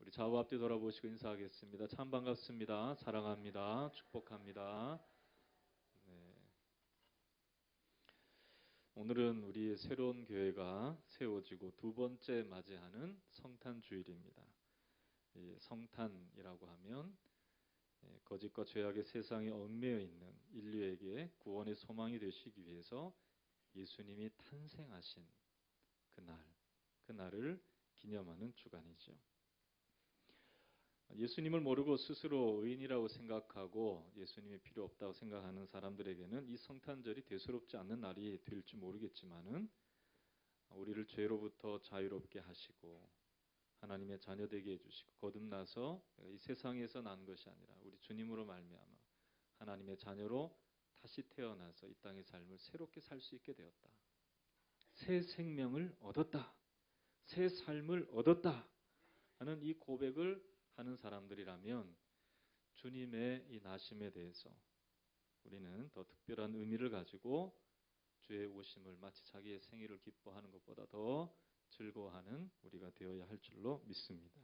우리 좌우 앞뒤 돌아보시고 인사하겠습니다. 참 반갑습니다. 사랑합니다. 축복합니다. 네. 오늘은 우리 새로운 교회가 세워지고 두 번째 맞이하는 성탄 주일입니다. 이 성탄이라고 하면 거짓과 죄악의 세상에 얽매여 있는 인류에게 구원의 소망이 되시기 위해서 예수님이 탄생하신 그날을 기념하는 주간이죠. 예수님을 모르고 스스로 의인이라고 생각하고 예수님이 필요 없다고 생각하는 사람들에게는 이 성탄절이 대수롭지 않는 날이 될지 모르겠지만은 우리를 죄로부터 자유롭게 하시고 하나님의 자녀 되게 해주시고 거듭나서 이 세상에서 난 것이 아니라 우리 주님으로 말미암아 하나님의 자녀로 다시 태어나서 이 땅의 삶을 새롭게 살 수 있게 되었다. 새 생명을 얻었다. 새 삶을 얻었다. 하는 이 고백을 하는 사람들이라면 주님의 이 나심에 대해서 우리는 더 특별한 의미를 가지고 주의 오심을 마치 자기의 생일을 기뻐하는 것보다 더 즐거워하는 우리가 되어야 할 줄로 믿습니다.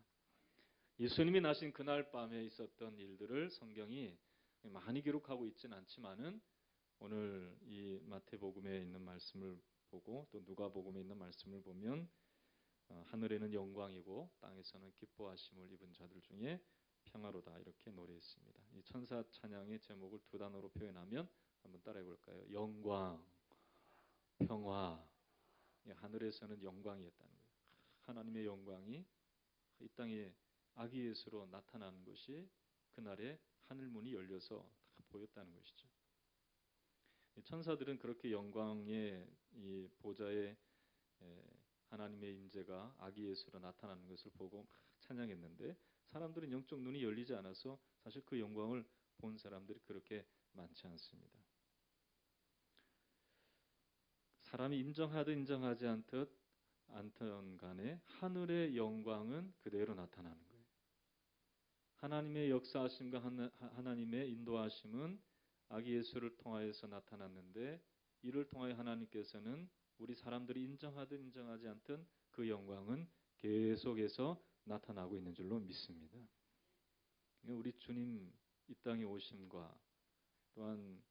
예수님이 나신 그날 밤에 있었던 일들을 성경이 많이 기록하고 있지는 않지만은 오늘 이 마태복음에 있는 말씀을 보고 또 누가복음에 있는 말씀을 보면 하늘에는 영광이고 땅에서는 기뻐하심을 입은 자들 중에 평화로다 이렇게 노래했습니다. 이 천사 찬양의 제목을 두 단어로 표현하면 한번 따라해 볼까요? 영광, 평화. 하늘에서는 영광이었다는 거예요. 하나님의 영광이 이 땅에 아기 예수로 나타나는 것이 그날에 하늘 문이 열려서 다 보였다는 것이죠. 천사들은 그렇게 영광의 이 보좌에 하나님의 임재가 아기 예수로 나타나는 것을 보고 막 찬양했는데 사람들은 영적 눈이 열리지 않아서 사실 그 영광을 본 사람들이 그렇게 많지 않습니다. 사람이 인정하든 인정하지 않든 간에 하늘의 영광은 그대로 나타나는 거예요. 하나님의 역사하심과 하나님의 인도하심은 아기 예수를 통하여서 나타났는데 이를 통하여 하나님께서는 우리 사람들이 인정하든 인정하지 않든 그 영광은 계속해서 나타나고 있는 줄로 믿습니다. 우리 주님 이 땅에 오심과 또한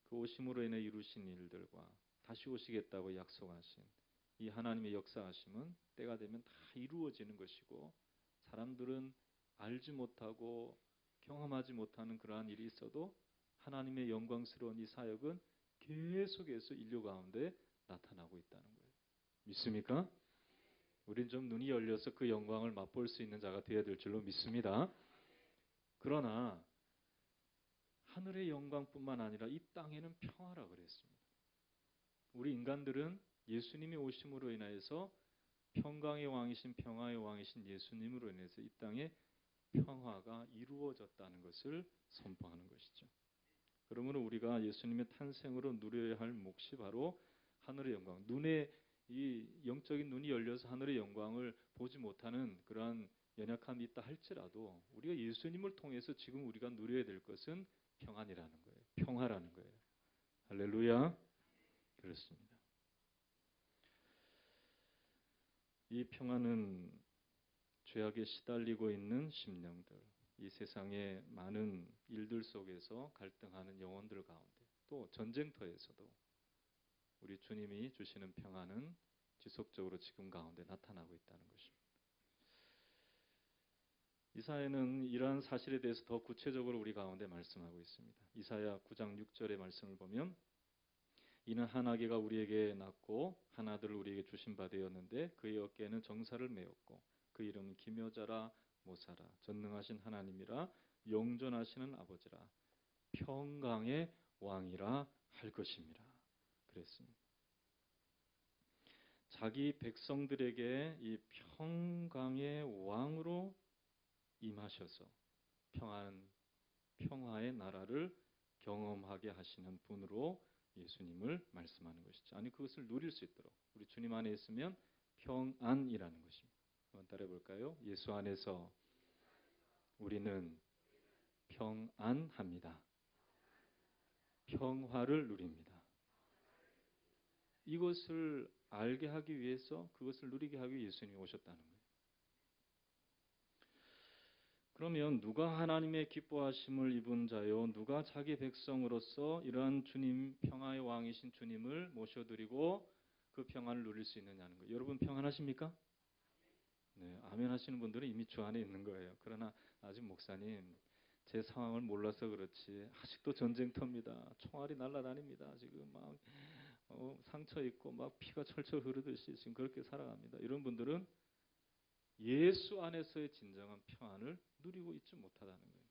그 오심으로 인해 이루신 일들과 다시 오시겠다고 약속하신 이 하나님의 역사하심은 때가 되면 다 이루어지는 것이고 사람들은 알지 못하고 경험하지 못하는 그러한 일이 있어도 하나님의 영광스러운 이 사역은 계속해서 인류 가운데 나타나고 있다는 거예요. 믿습니까? 우린 좀 눈이 열려서 그 영광을 맛볼 수 있는 자가 되어야 될 줄로 믿습니다. 그러나 하늘의 영광뿐만 아니라 이 땅에는 평화라 그랬습니다. 우리 인간들은 예수님이 오심으로 인하여서 평강의 왕이신 평화의 왕이신 예수님으로 인해서 이 땅에 평화가 이루어졌다는 것을 선포하는 것이죠. 그러므로 우리가 예수님의 탄생으로 누려야 할 몫이 바로 하늘의 영광. 눈에 이 영적인 눈이 열려서 하늘의 영광을 보지 못하는 그러한 연약함이 있다 할지라도 우리가 예수님을 통해서 지금 우리가 누려야 될 것은 평안이라는 거예요. 평화라는 거예요. 할렐루야. 그렇습니다. 이 평화는 죄악에 시달리고 있는 심령들, 이 세상의 많은 일들 속에서 갈등하는 영혼들 가운데 또 전쟁터에서도 우리 주님이 주시는 평화는 지속적으로 지금 가운데 나타나고 있다는 것입니다. 이사야는 이러한 사실에 대해서 더 구체적으로 우리 가운데 말씀하고 있습니다. 이사야 9장 6절의 말씀을 보면 이는 한 아기가 우리에게 낳고 한 아들을 우리에게 주신 바 되었는데 그의 어깨에는 정사를 메었고 그 이름은 기묘자라 모사라 전능하신 하나님이라 영존하시는 아버지라 평강의 왕이라 할 것입니다. 그랬습니다. 자기 백성들에게 이 평강의 왕으로 임하셔서 평화의 나라를 경험하게 하시는 분으로 예수님을 말씀하는 것이죠. 아니 그것을 누릴 수 있도록 우리 주님 안에 있으면 평안이라는 것입니다. 한번 따라해 볼까요? 예수 안에서 우리는 평안합니다. 평화를 누립니다. 이것을 알게 하기 위해서 그것을 누리게 하기 위해 예수님이 오셨다는 거예요. 그러면 누가 하나님의 기뻐하심을 입은 자요, 누가 자기 백성으로서 이러한 주님, 평화의 왕이신 주님을 모셔드리고 그 평안을 누릴 수 있느냐는 거예요. 여러분 평안하십니까? 네, 아멘 하시는 분들은 이미 주 안에 있는 거예요. 그러나 아직 목사님, 제 상황을 몰라서 그렇지 아직도 전쟁터입니다. 총알이 날아다닙니다. 지금 막 상처 있고 막 피가 철철 흐르듯이 지금 그렇게 살아갑니다. 이런 분들은 예수 안에서의 진정한 평안을 누리고 있지 못하다는 거예요.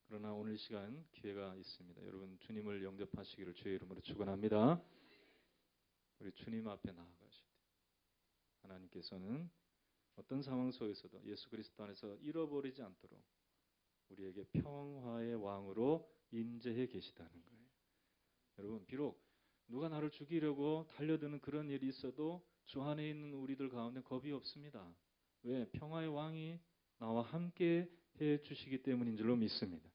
그러나 오늘 시간 기회가 있습니다. 여러분 주님을 영접하시기를 주의 이름으로 축원합니다. 우리 주님 앞에 나아가실 때 하나님께서는 어떤 상황 속에서도 예수 그리스도 안에서 잃어버리지 않도록 우리에게 평화의 왕으로 임재해 계시다는 거예요. 여러분 비록 누가 나를 죽이려고 달려드는 그런 일이 있어도 주 안에 있는 우리들 가운데 겁이 없습니다. 왜? 평화의 왕이 나와 함께 해 주시기 때문인 줄로 믿습니다.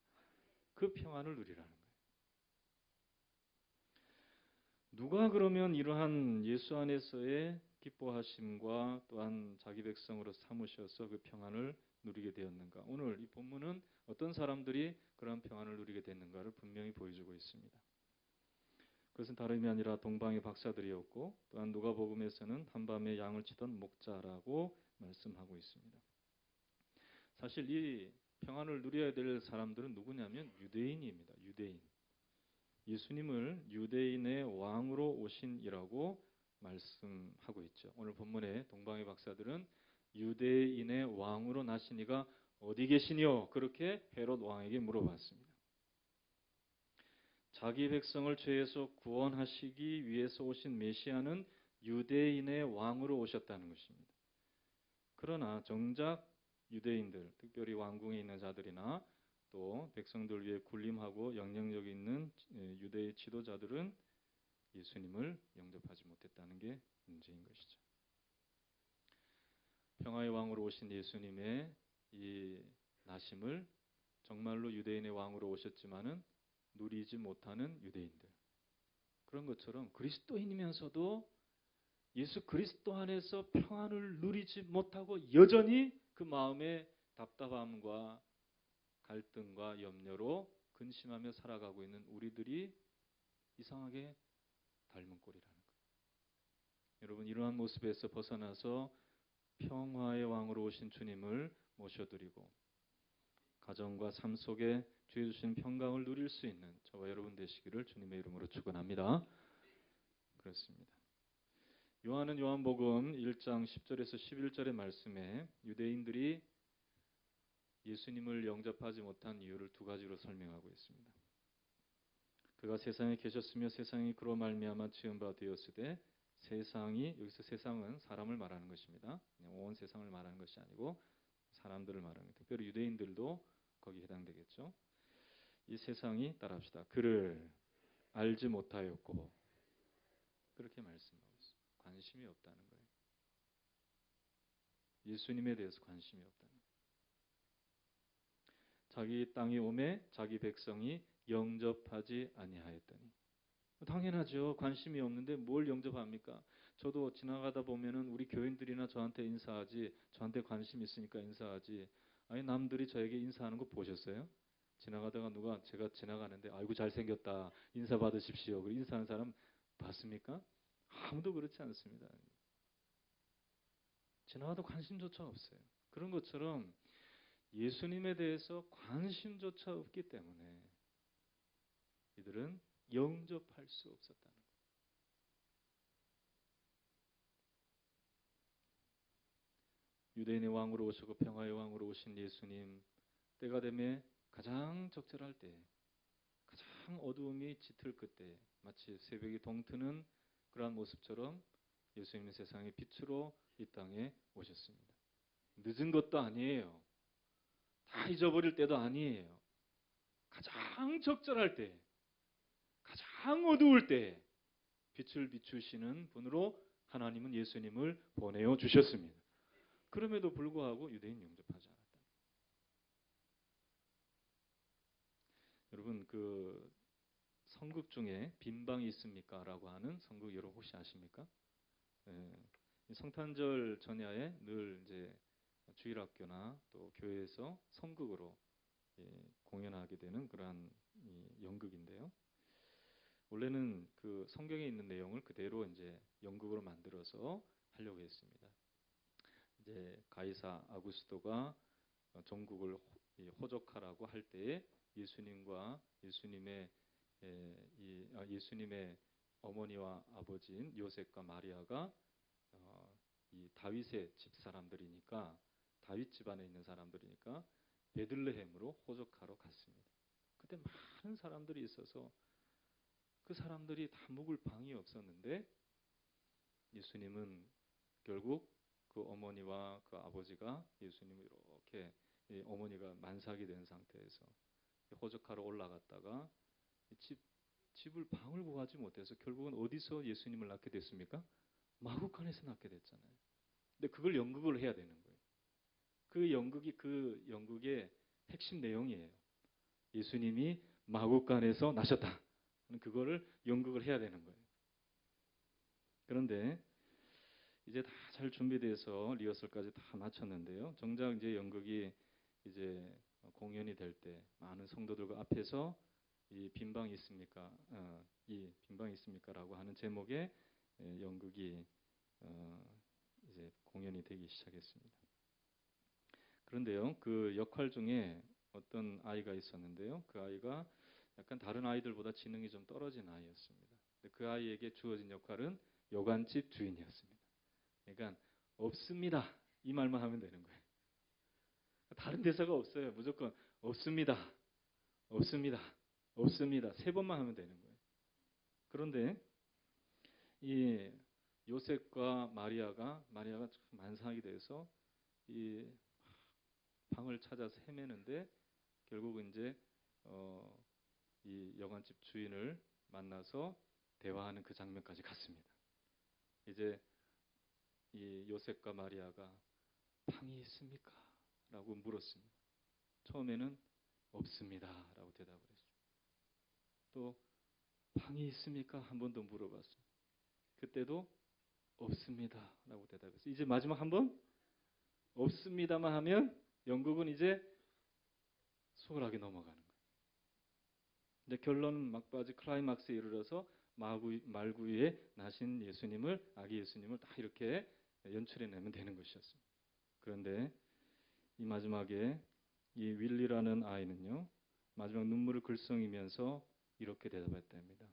그 평안을 누리라는 거예요. 누가 그러면 이러한 예수 안에서의 기뻐하심과 또한 자기 백성으로 삼으셔서 그 평안을 누리게 되었는가? 오늘 이 본문은 어떤 사람들이 그러한 평안을 누리게 됐는가를 분명히 보여주고 있습니다. 그것은 다름이 아니라 동방의 박사들이었고 또한 누가복음에서는 한밤에 양을 치던 목자라고 말씀하고 있습니다. 사실 이 평안을 누려야 될 사람들은 누구냐면 유대인입니다. 유대인. 예수님을 유대인의 왕으로 오신이라고 말씀하고 있죠. 오늘 본문의 동방의 박사들은 유대인의 왕으로 나신 이가 어디 계시뇨? 그렇게 헤롯 왕에게 물어봤습니다. 자기 백성을 죄에서 구원하시기 위해서 오신 메시아는 유대인의 왕으로 오셨다는 것입니다. 그러나 정작 유대인들, 특별히 왕궁에 있는 자들이나 또 백성들 위해 군림하고 영향력 있는 유대의 지도자들은 예수님을 영접하지 못했다는 게 문제인 것이죠. 평화의 왕으로 오신 예수님의 이 나심을 정말로 유대인의 왕으로 오셨지만은 누리지 못하는 유대인들. 그런 것처럼 그리스도인이면서도 예수 그리스도 안에서 평안을 누리지 못하고 여전히 그 마음에 답답함과 갈등과 염려로 근심하며 살아가고 있는 우리들이 이상하게 닮은 꼴이라는 거예요. 여러분 이러한 모습에서 벗어나서 평화의 왕으로 오신 주님을 모셔드리고 가정과 삶 속에 주의 주신 평강을 누릴 수 있는 저와 여러분 되시기를 주님의 이름으로 축원합니다. 그렇습니다. 요한은 요한복음 1장 10절에서 11절의 말씀에 유대인들이 예수님을 영접하지 못한 이유를 두 가지로 설명하고 있습니다. 그가 세상에 계셨으며 세상이 그로 말미암아 지은 바 되었으되 세상이, 여기서 세상은 사람을 말하는 것입니다. 온 세상을 말하는 것이 아니고 사람들을 말하는 거예요. 특별히 유대인들도 거기에 해당되겠죠. 이 세상이 따라합시다. 그를 알지 못하였고 그렇게 말씀하고 있어요. 관심이 없다는 거예요. 예수님에 대해서 관심이 없다는 거예요. 자기 땅에 오매 자기 백성이 영접하지 아니하였더니 당연하죠. 관심이 없는데 뭘 영접합니까? 저도 지나가다 보면은 우리 교인들이나 저한테 인사하지 저한테 관심 있으니까 인사하지 아니 남들이 저에게 인사하는 거 보셨어요? 지나가다가 누가 제가 지나가는데 아이고 잘생겼다 인사 받으십시오. 그 인사하는 사람 봤습니까? 아무도 그렇지 않습니다. 지나가도 관심조차 없어요. 그런 것처럼 예수님에 대해서 관심조차 없기 때문에 이들은 영접할 수 없었다는 거예요. 유대인의 왕으로 오시고 평화의 왕으로 오신 예수님 때가 되면 가장 적절할 때 가장 어두움이 짙을 그때 마치 새벽이 동트는 그러한 모습처럼 예수님은 세상의 빛으로 이 땅에 오셨습니다. 늦은 것도 아니에요. 다 잊어버릴 때도 아니에요. 가장 적절할 때 가장 어두울 때 빛을 비추시는 분으로 하나님은 예수님을 보내어 주셨습니다. 그럼에도 불구하고 유대인 영접하지 않았다. 여러분 그 성극 중에 빈방이 있습니까? 라고 하는 성극 여러분 혹시 아십니까? 예, 성탄절 전야에 늘 이제 주일학교나 또 교회에서 성극으로 공연하게 되는 그러한 연극인데요. 원래는 그 성경에 있는 내용을 그대로 이제 연극으로 만들어서 하려고 했습니다. 이제 가이사 아구스토가 전국을 호적하라고 할 때에 예수님과 예수님의 어머니와 아버지인 요셉과 마리아가 이 다윗의 집 사람들이니까 다윗 집안에 있는 사람들이니까 베들레헴으로 호적하러 갔습니다. 그때 많은 사람들이 있어서 그 사람들이 다 묵을 방이 없었는데 예수님은 결국 그 어머니와 그 아버지가 예수님을 이렇게 어머니가 만삭이 된 상태에서 호적하러 올라갔다가 집을 방을 구하지 못해서 결국은 어디서 예수님을 낳게 됐습니까? 마구간에서 낳게 됐잖아요. 근데 그걸 연극을 해야 되는 거예요. 그 연극의 핵심 내용이에요. 예수님이 마구간에서 나셨다. 그거를 연극을 해야 되는 거예요. 그런데 이제 다 잘 준비돼서 리허설까지 다 마쳤는데요. 정작 이제 연극이 이제 공연이 될 때 많은 성도들과 앞에서 이 빈방이 있습니까? 이 빈방이 있습니까?라고 하는 제목의 연극이 이제 공연이 되기 시작했습니다. 그런데요, 그 역할 중에 어떤 아이가 있었는데요. 그 아이가 약간 다른 아이들보다 지능이 좀 떨어진 아이였습니다. 그 아이에게 주어진 역할은 여관집 주인이었습니다. 그러니까 없습니다. 이 말만 하면 되는 거예요. 다른 대사가 없어요. 무조건 없습니다. 없습니다. 없습니다. 3번만 하면 되는 거예요. 그런데 이 요셉과 마리아가 만삭이 돼서 이 방을 찾아서 헤매는데 결국은 이제 이 여관집 주인을 만나서 대화하는 그 장면까지 갔습니다. 이제 이 요셉과 마리아가 방이 있습니까? 라고 물었습니다. 처음에는 없습니다. 라고 대답을 했어요. 또 방이 있습니까? 한 번 더 물어봤어요. 그때도 없습니다. 라고 대답했어요. 이제 마지막 한 번 없습니다만 하면 연극은 이제 수월하게 넘어가는 거예요. 근데 결론은 막바지 클라이막스에 이르러서 말구 위에 나신 예수님을, 아기 예수님을 딱 이렇게 연출해내면 되는 것이었어요. 그런데 이 마지막에 이 윌리라는 아이는요, 마지막 눈물을 글썽이면서 이렇게 대답했답니다.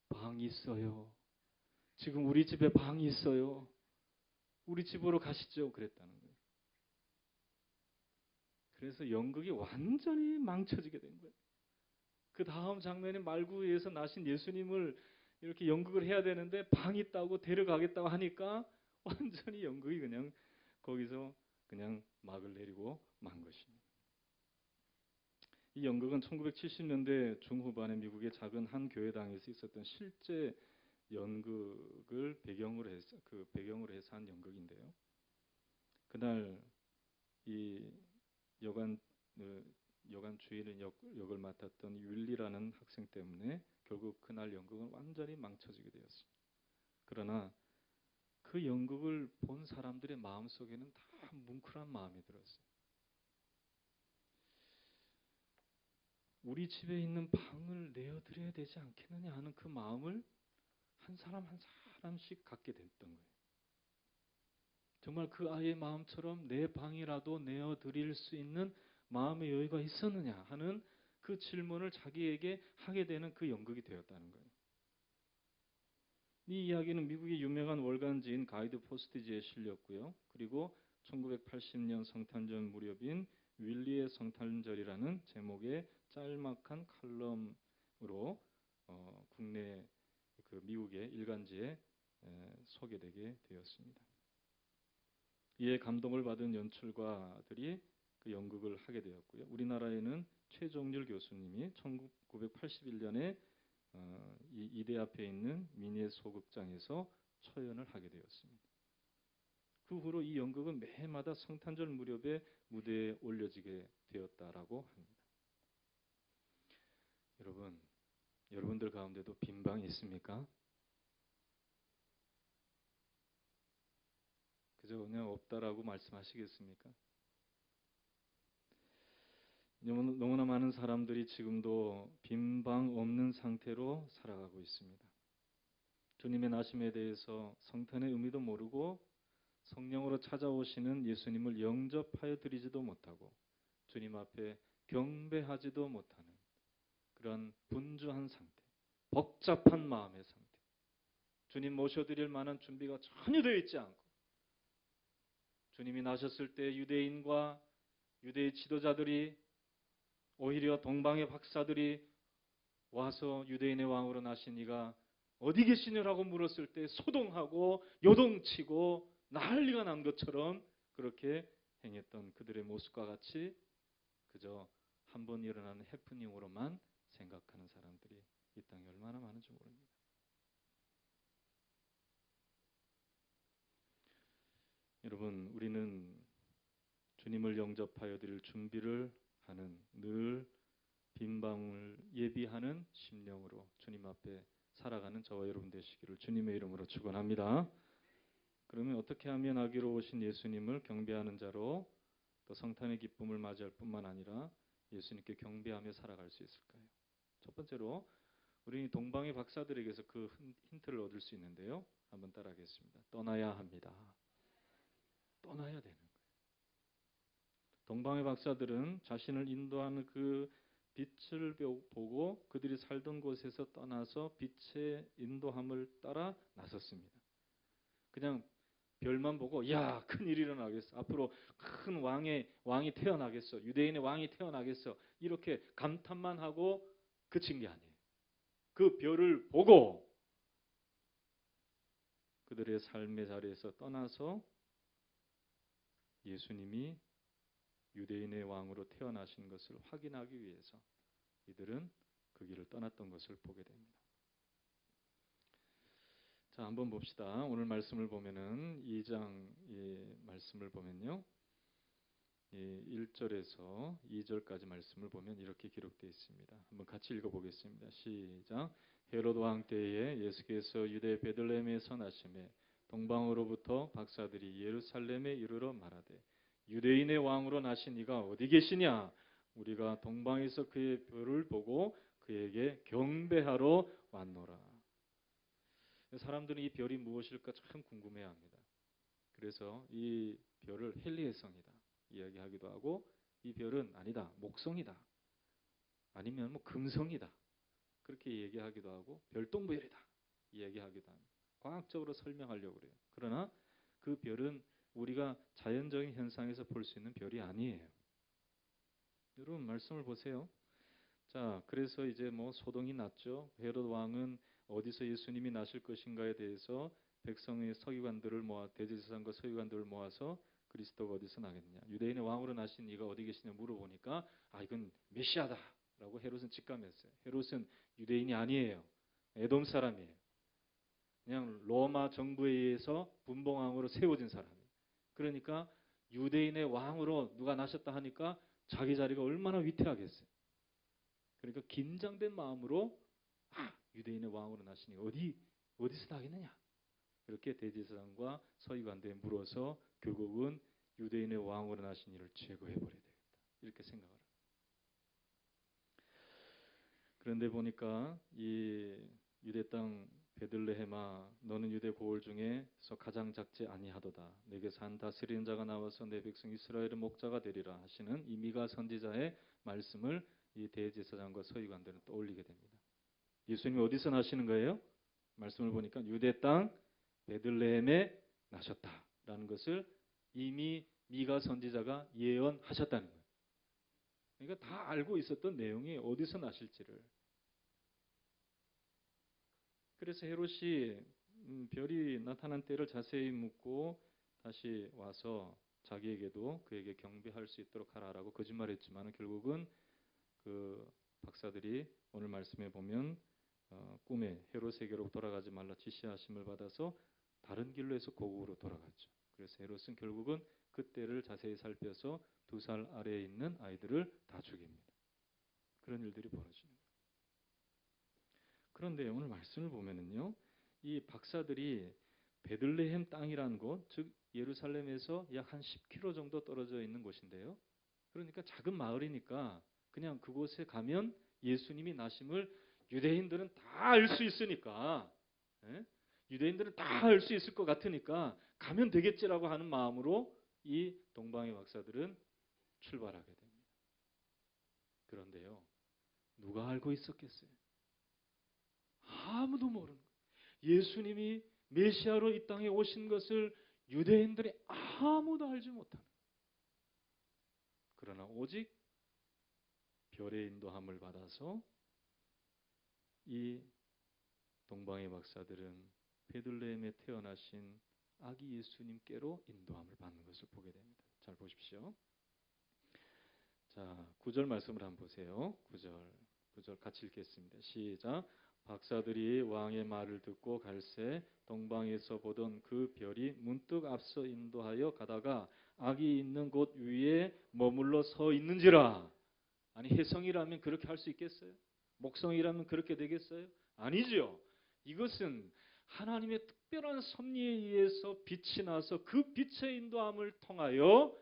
방이 있어요. 지금 우리 집에 방이 있어요. 우리 집으로 가시죠. 그랬다는 거예요. 그래서 연극이 완전히 망쳐지게 된 거예요. 그 다음 장면에 말구 위에서 나신 예수님을 이렇게 연극을 해야 되는데 방이 있다고 데려가겠다고 하니까 완전히 연극이 그냥 거기서 그냥 막을 내리고 만 것입니다. 이 연극은 1970년대 중후반에 미국의 작은 한 교회당에서 있었던 실제 연극을 배경으로 해서 한 연극인데요. 그날 이 여관 주인의 역을 맡았던 윌리라는 학생 때문에 결국 그날 연극은 완전히 망쳐지게 되었습니다. 그러나 그 연극을 본 사람들의 마음속에는 다 뭉클한 마음이 들었어요. 우리 집에 있는 방을 내어드려야 되지 않겠느냐 하는 그 마음을 한 사람 한 사람씩 갖게 됐던 거예요. 정말 그 아이의 마음처럼 내 방이라도 내어드릴 수 있는 마음의 여유가 있었느냐 하는 그 질문을 자기에게 하게 되는 그 연극이 되었다는 거예요. 이 이야기는 미국의 유명한 월간지인 가이드 포스티지에 실렸고요. 그리고 1980년 성탄절 무렵인 윌리의 성탄절이라는 제목의 짤막한 칼럼으로 국내 그 미국의 일간지에 소개되게 되었습니다. 이에 감동을 받은 연출가들이 그 연극을 하게 되었고요. 우리나라에는 최종률 교수님이 1981년에 이 이대 앞에 있는 미니의 소극장에서 초연을 하게 되었습니다. 그 후로 이 연극은 매해마다 성탄절 무렵에 무대에 올려지게 되었다라고 합니다. 여러분들 가운데도 빈방이 있습니까? 그저 그냥 없다라고 말씀하시겠습니까? 너무나 많은 사람들이 지금도 빈방 없는 상태로 살아가고 있습니다. 주님의 나심에 대해서 성탄의 의미도 모르고 성령으로 찾아오시는 예수님을 영접하여 드리지도 못하고 주님 앞에 경배하지도 못하는 그런 분주한 상태, 복잡한 마음의 상태, 주님 모셔드릴 만한 준비가 전혀 되어 있지 않고 주님이 나셨을 때 유대인과 유대의 지도자들이 오히려 동방의 박사들이 와서 유대인의 왕으로 나신 이가 어디 계시냐라고 물었을 때 소동하고 요동치고 난리가 난 것처럼 그렇게 행했던 그들의 모습과 같이 그저 한 번 일어나는 해프닝으로만 생각하는 사람들이 이 땅에 얼마나 많은지 모릅니다. 여러분, 우리는 주님을 영접하여 드릴 준비를 하는 늘 빈방을 예비하는 심령으로 주님 앞에 살아가는 저와 여러분 되시기를 주님의 이름으로 축원합니다. 그러면 어떻게 하면 아기로 오신 예수님을 경배하는 자로 또 성탄의 기쁨을 맞이할 뿐만 아니라 예수님께 경배하며 살아갈 수 있을까요? 첫 번째로 우리 동방의 박사들에게서 그 힌트를 얻을 수 있는데요. 한번 따라하겠습니다. 떠나야 합니다. 떠나야 되는 거예요. 동방의 박사들은 자신을 인도하는 그 빛을 보고 그들이 살던 곳에서 떠나서 빛의 인도함을 따라 나섰습니다. 그냥 별만 보고 야, 큰일이 일어나겠어. 앞으로 큰 왕이 태어나겠어. 유대인의 왕이 태어나겠어. 이렇게 감탄만 하고 그친 게 아니에요. 그 별을 보고 그들의 삶의 자리에서 떠나서 예수님이 유대인의 왕으로 태어나신 것을 확인하기 위해서 이들은 그 길을 떠났던 것을 보게 됩니다. 자, 한번 봅시다. 오늘 말씀을 보면은 2장 말씀을 보면요. 1절에서 2절까지 말씀을 보면 이렇게 기록되어 있습니다. 한번 같이 읽어보겠습니다. 시작. 헤롯 왕 때에 예수께서 유대 베들레헴에서 나심에 동방으로부터 박사들이 예루살렘에 이르러 말하되 유대인의 왕으로 나신 이가 어디 계시냐? 우리가 동방에서 그의 별을 보고 그에게 경배하러 왔노라. 사람들은 이 별이 무엇일까 참 궁금해합니다. 그래서 이 별을 헬리의 성이다 이야기하기도 하고 이 별은 아니다 목성이다 아니면 뭐 금성이다 그렇게 얘기하기도 하고 별똥별이다 이야기하기도 합니다. 과학적으로 설명하려고 그래요. 그러나 그 별은 우리가 자연적인 현상에서 볼 수 있는 별이 아니에요. 여러분 말씀을 보세요. 자, 그래서 이제 뭐 소동이 났죠. 헤롯 왕은 어디서 예수님이 나실 것인가에 대해서 백성의 서기관들을 대제사장과 서기관들을 모아서 그리스도가 어디서 나겠느냐, 유대인의 왕으로 나신 이가 어디 계시냐 물어보니까 이건 메시아다라고 헤롯은 직감했어요. 헤롯은 유대인이 아니에요. 에돔 사람이에요. 그냥 로마 정부에 의해서 분봉왕으로 세워진 사람이에요. 그러니까 유대인의 왕으로 누가 나셨다 하니까 자기 자리가 얼마나 위태하겠어요. 그러니까 긴장된 마음으로 유대인의 왕으로 나시니 어디서 나겠느냐 이렇게 대제사장과 서기관들에 물어서 결국은 유대인의 왕으로 나신 이를 제거해버려야 되겠다 이렇게 생각을 합니다. 그런데 보니까 이 유대 땅 베들레헴아 너는 유대 고을 중에서 가장 작지 아니하도다. 내게서 한 다스리는 자가 나와서 내 백성 이스라엘의 목자가 되리라 하시는 이 미가 선지자의 말씀을 이 대제사장과 서기관들은 떠올리게 됩니다. 예수님이 어디서 나시는 거예요? 말씀을 보니까 유대 땅 베들레헴에 나셨다라는 것을 이미 미가 선지자가 예언하셨다는 거예요. 그러니까 다 알고 있었던 내용이 어디서 나실지를. 그래서 헤롯이 별이 나타난 때를 자세히 묻고 다시 와서 자기에게도 그에게 경배할 수 있도록 하라라고 거짓말했지만 결국은 그 박사들이 오늘 말씀에 보면 꿈에 헤롯에게로 돌아가지 말라 지시하심을 받아서 다른 길로 해서 고국으로 돌아갔죠. 그래서 헤롯은 결국은 그때를 자세히 살펴서 2살 아래에 있는 아이들을 다 죽입니다. 그런 일들이 벌어지는 거예요. 그런데 오늘 말씀을 보면은요, 이 박사들이 베들레헴 땅이라는 곳, 즉 예루살렘에서 약 한 10km 정도 떨어져 있는 곳인데요. 그러니까 작은 마을이니까 그냥 그곳에 가면 예수님이 나심을 유대인들은 다 알 수 있으니까, 예? 유대인들은 다 알 수 있을 것 같으니까 가면 되겠지라고 하는 마음으로 이 동방의 박사들은 출발하게 됩니다. 그런데요, 누가 알고 있었겠어요? 아무도 모르는 거예요. 예수님이 메시아로 이 땅에 오신 것을 유대인들이 아무도 알지 못하는 거예요. 그러나 오직 별의 인도함을 받아서 이 동방의 박사들은 베들레헴에 태어나신 아기 예수님께로 인도함을 받는 것을 보게 됩니다. 잘 보십시오. 자, 9절 말씀을 한번 보세요. 9절 같이 읽겠습니다. 시작. 박사들이 왕의 말을 듣고 갈새 동방에서 보던 그 별이 문득 앞서 인도하여 가다가 아기 있는 곳 위에 머물러 서 있는지라. 아니, 혜성이라면 그렇게 할 수 있겠어요? 목성이라면 그렇게 되겠어요? 아니죠. 이것은 하나님의 특별한 섭리에 의해서 빛이 나서 그 빛의 인도함을 통하여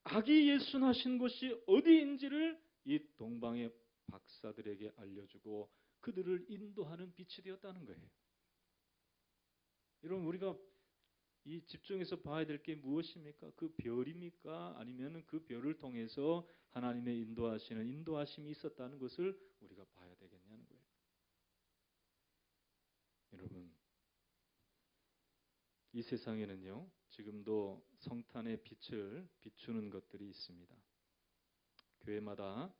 아기 예수 나신 곳이 어디인지를 이 동방의 박사들에게 알려주고 그들을 인도하는 빛이 되었다는 거예요. 여러분, 우리가 이 집중해서 봐야 될 게 무엇입니까? 그 별입니까? 아니면 그 별을 통해서 하나님의 인도하시는 인도하심이 있었다는 것을 우리가 봐야 되겠냐는 거예요. 여러분, 이 세상에는요, 지금도 성탄의 빛을 비추는 것들이 있습니다. 교회마다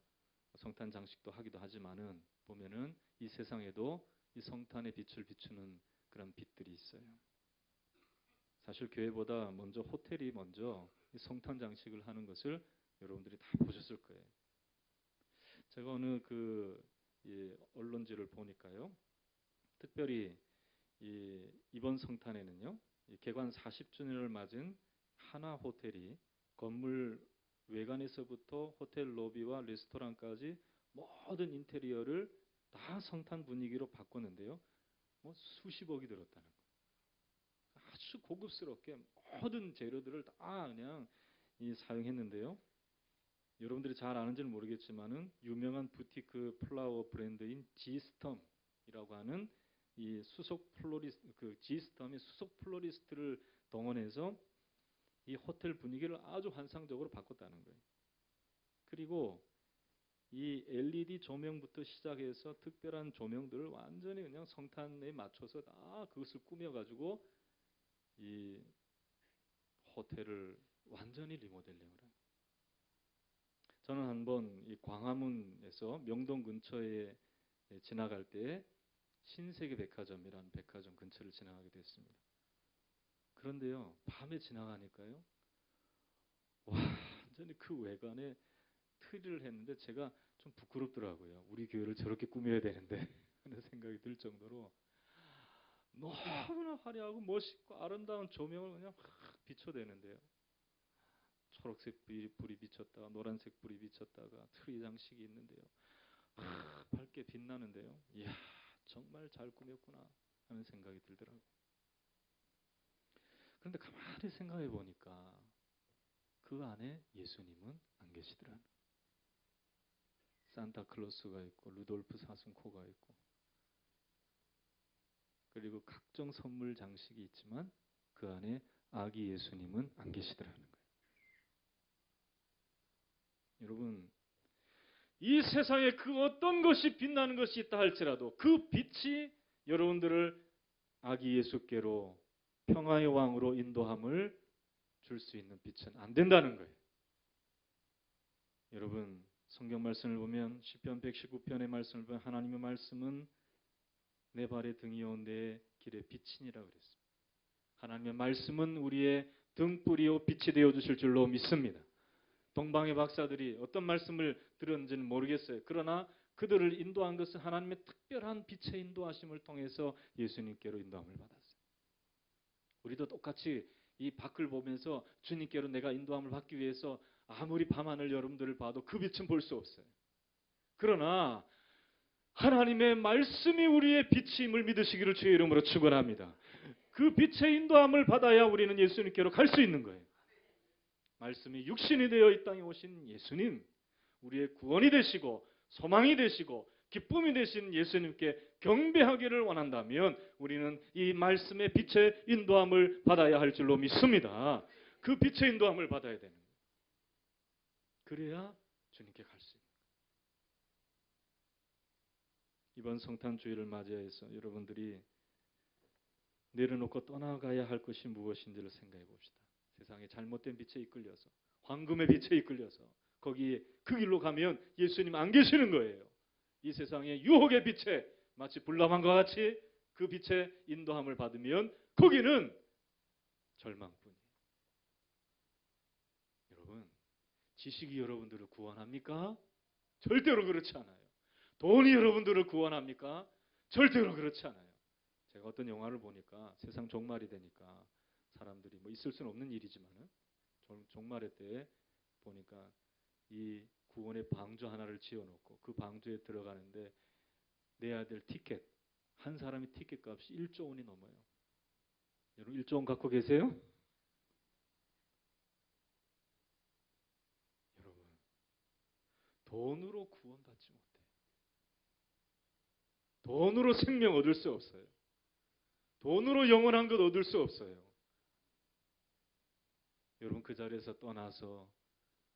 성탄 장식도 하기도 하지만은 보면은 이 세상에도 이 성탄의 빛을 비추는 그런 빛들이 있어요. 사실 교회보다 먼저 호텔이 먼저 이 성탄 장식을 하는 것을 여러분들이 다 보셨을 거예요. 제가 어느 언론지를 보니까요, 특별히 이번 성탄에는요, 개관 40주년을 맞은 하나 호텔이 건물 외관에서부터 호텔 로비와 레스토랑까지 모든 인테리어를 다 성탄 분위기로 바꿨는데요, 수십억이 들었다는 거예요. 아주 고급스럽게 모든 재료들을 다 그냥 사용했는데요. 여러분들이 잘 아는지는 모르겠지만은 유명한 부티크 플라워 브랜드인 지스텀이라고 하는 이 수속 플로리스트, 지스텀의 수속 플로리스트를 동원해서 이 호텔 분위기를 아주 환상적으로 바꿨다는 거예요. 그리고 이 LED 조명부터 시작해서 특별한 조명들을 완전히 그냥 성탄에 맞춰서 다 그것을 꾸며가지고 이 호텔을 완전히 리모델링을 합니다. 저는 한번 이 광화문에서 명동 근처에 지나갈 때 신세계 백화점이라는 백화점 근처를 지나가게 됐습니다. 그런데요, 밤에 지나가니까요, 완전히 그 외관에 트리를 했는데 제가 좀 부끄럽더라고요. 우리 교회를 저렇게 꾸며야 되는데 하는 생각이 들 정도로 너무나 화려하고 멋있고 아름다운 조명을 그냥 확 비춰대는데요. 초록색 불이 비쳤다가 노란색 불이 비쳤다가 트리 장식이 있는데요, 밝게 빛나는데요. 이야, 정말 잘 꾸몄구나 하는 생각이 들더라고요. 그런데 가만히 생각해 보니까 그 안에 예수님은 안 계시더라고요. 산타클로스가 있고 루돌프 사슴코가 있고 그리고 각종 선물 장식이 있지만 그 안에 아기 예수님은 안 계시더라는 거예요. 여러분, 이 세상에 그 어떤 것이 빛나는 것이 있다 할지라도 그 빛이 여러분들을 아기 예수께로 평화의 왕으로 인도함을 줄 수 있는 빛은 안 된다는 거예요. 여러분, 성경 말씀을 보면 시편 119편의 말씀을 보면 하나님의 말씀은 내 발의 등이요 내 길의 빛이니라 그랬습니다. 하나님의 말씀은 우리의 등불이요 빛이 되어 주실 줄로 믿습니다. 동방의 박사들이 어떤 말씀을 들었는지는 모르겠어요. 그러나 그들을 인도한 것은 하나님의 특별한 빛의 인도하심을 통해서 예수님께로 인도함을 받았어요. 우리도 똑같이 이 밖을 보면서 주님께로 내가 인도함을 받기 위해서 아무리 밤하늘 여러분들을 봐도 그 빛은 볼 수 없어요. 그러나 하나님의 말씀이 우리의 빛임을 믿으시기를 주의 이름으로 축원합니다. 그 빛의 인도함을 받아야 우리는 예수님께로 갈 수 있는 거예요. 말씀이 육신이 되어 이 땅에 오신 예수님, 우리의 구원이 되시고 소망이 되시고 기쁨이 되신 예수님께 경배하기를 원한다면 우리는 이 말씀의 빛의 인도함을 받아야 할 줄로 믿습니다. 그 빛의 인도함을 받아야 되는 거예요. 그래야 주님께 갈 수 있는 거예요. 이번 성탄 주일을 맞이해서 여러분들이 내려놓고 떠나가야 할 것이 무엇인지를 생각해 봅시다. 세상에 잘못된 빛에 이끌려서, 황금의 빛에 이끌려서 거기에 그 길로 가면 예수님 안 계시는 거예요. 이 세상의 유혹의 빛에 마치 불나방과 같이 그 빛의 인도함을 받으면 거기는 절망뿐이에요. 여러분, 지식이 여러분들을 구원합니까? 절대로 그렇지 않아요. 돈이 여러분들을 구원합니까? 절대로 그렇지 않아요. 제가 어떤 영화를 보니까 세상 종말이 되니까 사람들이 뭐 있을 수는 없는 일이지만은 종말의 때에 보니까 이 구원의 방주 하나를 지어놓고 그 방주에 들어가는데 내야 될 티켓, 한 사람의 티켓 값이 1조 원이 넘어요. 여러분 1조 원 갖고 계세요? 여러분, 돈으로 구원받지 못해요. 돈으로 생명 얻을 수 없어요. 돈으로 영원한 것 얻을 수 없어요. 여러분 그 자리에서 떠나서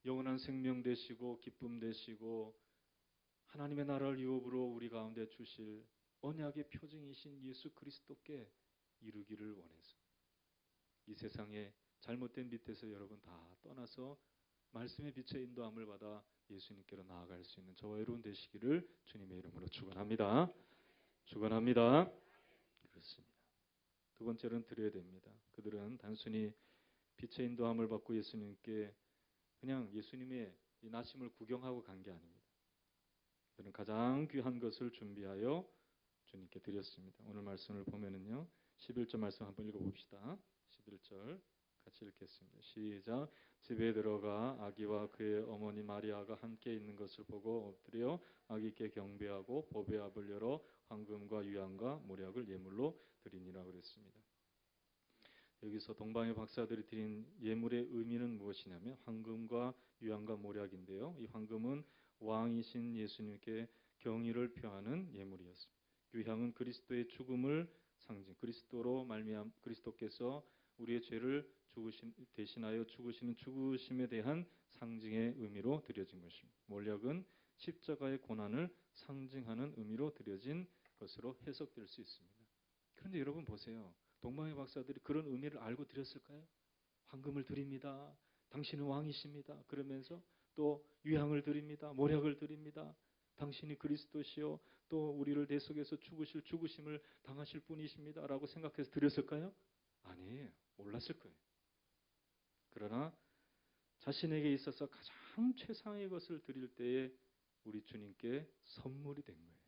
영원한 생명 되시고 기쁨 되시고 하나님의 나라를 유업으로 우리 가운데 주실 언약의 표징이신 예수 그리스도께 이루기를 원해서 이 세상에 잘못된 빛에서 여러분 다 떠나서 말씀의 빛의 인도함을 받아 예수님께로 나아갈 수 있는 저와 여러분 되시기를 주님의 이름으로 축원합니다. 축원합니다. 그렇습니다. 두 번째로는 드려야 됩니다. 그들은 단순히 빛의 인도함을 받고 예수님께 그냥 예수님의 이 나심을 구경하고 간 게 아닙니다. 그들은 가장 귀한 것을 준비하여 주님께 드렸습니다. 오늘 말씀을 보면은요. 11절 말씀 한번 읽어봅시다. 11절 같이 읽겠습니다. 시작. 집에 들어가 아기와 그의 어머니 마리아가 함께 있는 것을 보고 엎드려 아기께 경배하고 보배 앞을 열어 황금과 유향과 모략을 예물로 드리니라 그랬습니다. 여기서 동방의 박사들이 드린 예물의 의미는 무엇이냐면 황금과 유향과 모략인데요. 이 황금은 왕이신 예수님께 경의를 표하는 예물이었습니다. 유향은 그리스도의 죽음을 상징, 그리스도로 말미암 그리스도께서 우리의 죄를 대신하여 죽으시는 죽으심에 대한 상징의 의미로 드려진 것입니다. 모략은 십자가의 고난을 상징하는 의미로 드려진 것으로 해석될 수 있습니다. 그런데 여러분 보세요. 동방의 박사들이 그런 의미를 알고 드렸을까요? 황금을 드립니다. 당신은 왕이십니다. 그러면서 또 유향을 드립니다. 모략을 드립니다. 당신이 그리스도시요 또 우리를 대속해서 죽으심을 당하실 분이십니다. 라고 생각해서 드렸을까요? 아니에요. 몰랐을 거예요. 그러나 자신에게 있어서 가장 최상의 것을 드릴 때에 우리 주님께 선물이 된 거예요.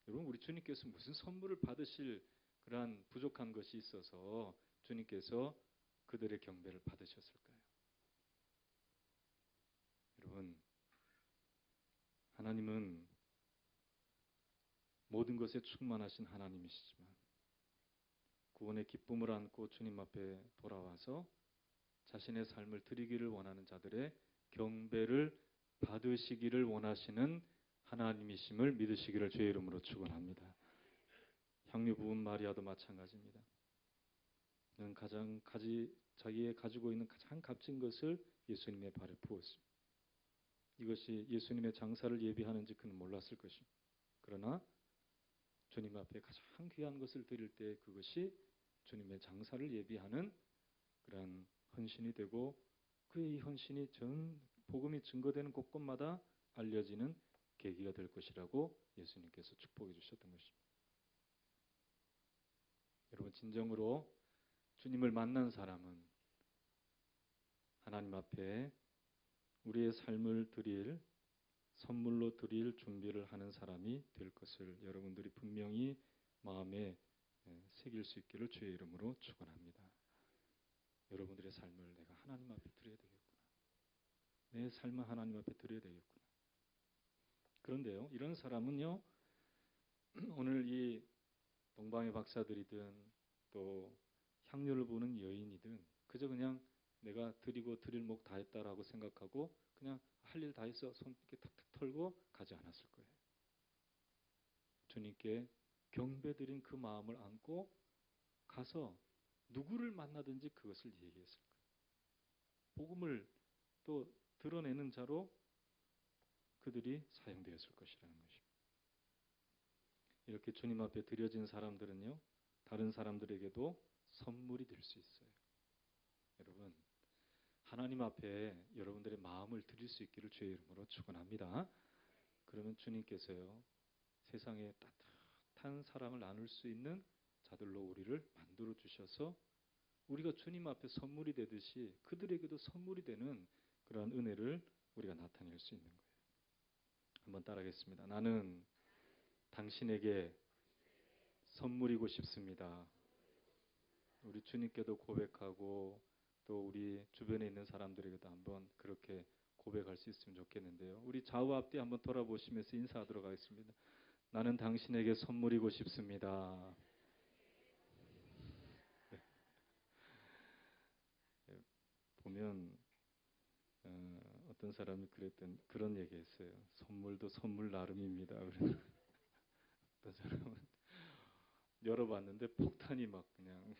여러분 우리 주님께서 무슨 선물을 받으실 그러한 부족한 것이 있어서 주님께서 그들의 경배를 받으셨을까요? 여러분 하나님은 모든 것에 충만하신 하나님이시지만 구원의 기쁨을 안고 주님 앞에 돌아와서 자신의 삶을 드리기를 원하는 자들의 경배를 받으시기를 원하시는 하나님이심을 믿으시기를 주의 이름으로 축원합니다. 향유 부은 마리아도 마찬가지입니다. 그는 자기의 가지고 있는 가장 값진 것을 예수님의 발에 부었습니다. 이것이 예수님의 장사를 예비하는지 그는 몰랐을 것입니다. 그러나 주님 앞에 가장 귀한 것을 드릴 때 그것이 주님의 장사를 예비하는 그러한 헌신이 되고 그의 이 헌신이 전 복음이 증거되는 곳곳마다 알려지는 계기가 될 것이라고 예수님께서 축복해 주셨던 것입니다. 여러분 진정으로 주님을 만난 사람은 하나님 앞에 우리의 삶을 드릴 선물로 드릴 준비를 하는 사람이 될 것을 여러분들이 분명히 마음에 새길 수 있기를 주의 이름으로 축원합니다. 여러분들의 삶을 내가 하나님 앞에 드려야 되겠구나. 내 삶을 하나님 앞에 드려야 되겠구나. 그런데요, 이런 사람은요, 오늘 이 동방의 박사들이든 또 향료를 부는 여인이든 그저 그냥 내가 드리고 드릴 목 다 했다라고 생각하고 그냥 할 일 다 했어 손 이렇게 탁탁 털고 가지 않았을 거예요. 주님께 경배드린 그 마음을 안고 가서 누구를 만나든지 그것을 얘기했을 거예요. 복음을 또 드러내는 자로 그들이 사용되었을 것이라는 것입니다. 이렇게 주님 앞에 드려진 사람들은요, 다른 사람들에게도 선물이 될 수 있어요. 여러분, 하나님 앞에 여러분들의 마음을 드릴 수 있기를 주의 이름으로 축원합니다. 그러면 주님께서요, 세상에 따뜻한 사랑을 나눌 수 있는 자들로 우리를 만들어 주셔서 우리가 주님 앞에 선물이 되듯이 그들에게도 선물이 되는 그러한 은혜를 우리가 나타낼 수 있는 거예요. 한번 따라하겠습니다. 나는 당신에게 선물이고 싶습니다. 우리 주님께도 고백하고 또 우리 주변에 있는 사람들에게도 한번 그렇게 고백할 수 있으면 좋겠는데요. 우리 좌우 앞뒤 한번 돌아보시면서 인사하도록 하겠습니다. 나는 당신에게 선물이고 싶습니다. 네. 보면 어떤 사람이 그런 얘기했어요. 선물도 선물 나름입니다. 어떤 사람은 열어봤는데 폭탄이 막 그냥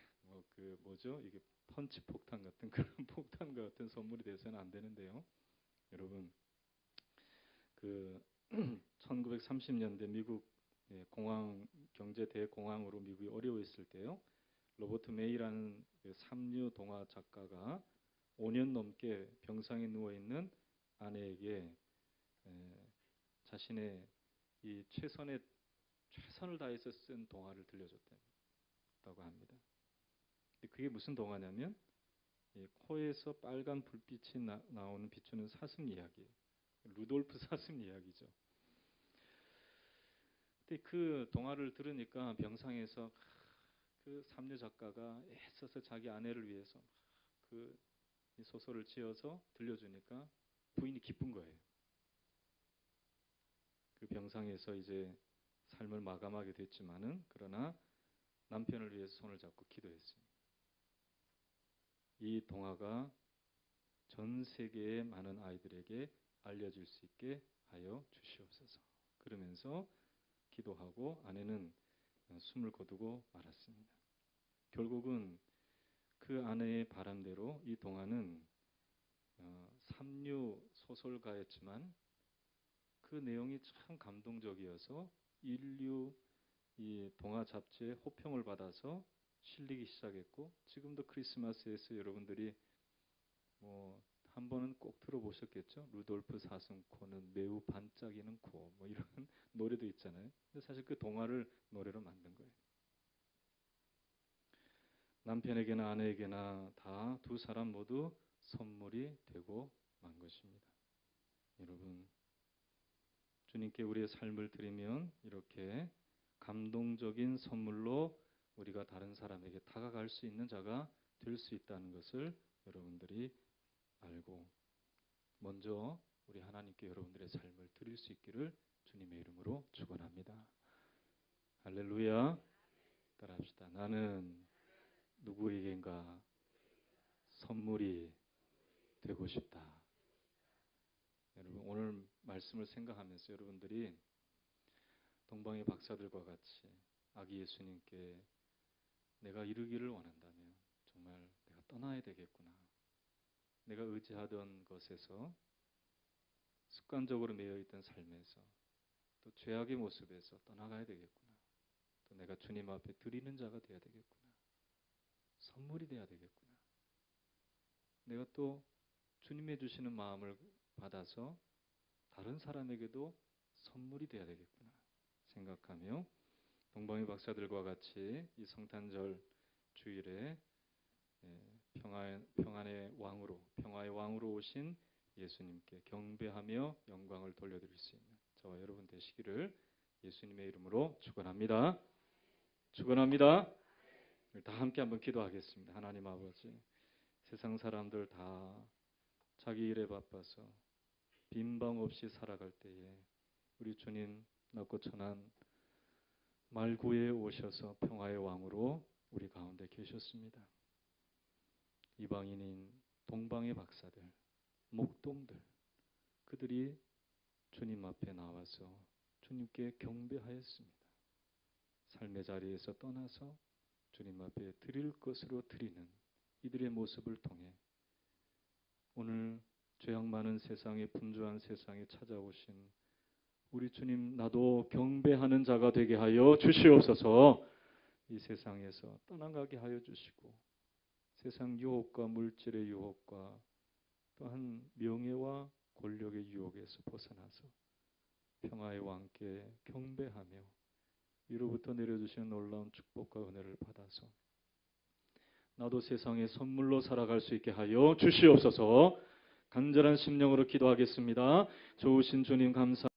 뭐죠? 이게 펀치 폭탄 같은 그런 폭탄과 같은 선물이 돼서는 안 되는데요. 여러분, 그 1930년대 미국 공황 경제 대공황으로 미국이 어려워했을 때요. 로버트 메이라는 삼류 동화 작가가 5년 넘게 병상에 누워 있는 아내에게 자신의 이 최선을 다해서 쓴 동화를 들려줬다고 합니다. 근데 그게 무슨 동화냐면 코에서 빨간 불빛이 나오는 비추는 사슴 이야기, 루돌프 사슴 이야기죠. 근데 그 동화를 들으니까 병상에서 그 삼류 작가가 애써서 자기 아내를 위해서 그 소설을 지어서 들려주니까 부인이 기쁜 거예요. 그 병상에서 이제 삶을 마감하게 됐지만은 그러나 남편을 위해서 손을 잡고 기도했습니다. 이 동화가 전 세계의 많은 아이들에게 알려질 수 있게 하여 주시옵소서. 그러면서 기도하고 아내는 숨을 거두고 말았습니다. 결국은 그 아내의 바람대로 이 동화는 삼류 소설가였지만 그 내용이 참 감동적이어서 인류 이 동화 잡지에 호평을 받아서 실리기 시작했고 지금도 크리스마스에서 여러분들이 한 번은 꼭 들어보셨겠죠? 루돌프 사슴코는 매우 반짝이는 코 이런 노래도 있잖아요. 근데 사실 그 동화를 노래로 만든 거예요. 남편에게나 아내에게나 다 두 사람 모두 선물이 되고 만 것입니다. 여러분, 주님께 우리의 삶을 드리면 이렇게 감동적인 선물로 우리가 다른 사람에게 다가갈 수 있는 자가 될 수 있다는 것을 여러분들이 알고 먼저 우리 하나님께 여러분들의 삶을 드릴 수 있기를 주님의 이름으로 축원합니다. 할렐루야. 따라합시다. 나는 누구에겐가 선물이 되고 싶다. 여러분, 오늘 말씀을 생각하면서 여러분들이 동방의 박사들과 같이 아기 예수님께 내가 이루기를 원한다면 정말 내가 떠나야 되겠구나. 내가 의지하던 것에서 습관적으로 매여있던 삶에서 또 죄악의 모습에서 떠나가야 되겠구나. 또 내가 주님 앞에 드리는 자가 되어야 되겠구나. 선물이 되어야 되겠구나. 내가 또 주님의 주시는 마음을 받아서 다른 사람에게도 선물이 되어야 되겠구나 생각하며 동방의 박사들과 같이 이 성탄절 주일에 평안의 왕으로 오신 예수님께 경배하며 영광을 돌려드릴 수 있는 저와 여러분 되시기를 예수님의 이름으로 축원합니다. 축원합니다. 다 함께 한번 기도하겠습니다. 하나님 아버지, 세상 사람들 다 자기 일에 바빠서 빈방 없이 살아갈 때에 우리 주님 낮고 천한 말구에 오셔서 평화의 왕으로 우리 가운데 계셨습니다. 이방인인 동방의 박사들, 목동들, 그들이 주님 앞에 나와서 주님께 경배하였습니다. 삶의 자리에서 떠나서 주님 앞에 드릴 것으로 드리는 이들의 모습을 통해 오늘 죄악 많은 세상에, 분주한 세상에 찾아오신 우리 주님, 나도 경배하는 자가 되게 하여 주시옵소서. 이 세상에서 떠나가게 하여 주시고 세상 유혹과 물질의 유혹과 또한 명예와 권력의 유혹에서 벗어나서 평화의 왕께 경배하며 위로부터 내려주시는 놀라운 축복과 은혜를 받아서 나도 세상의 선물로 살아갈 수 있게 하여 주시옵소서. 간절한 심령으로 기도하겠습니다. 좋으신 주님 감사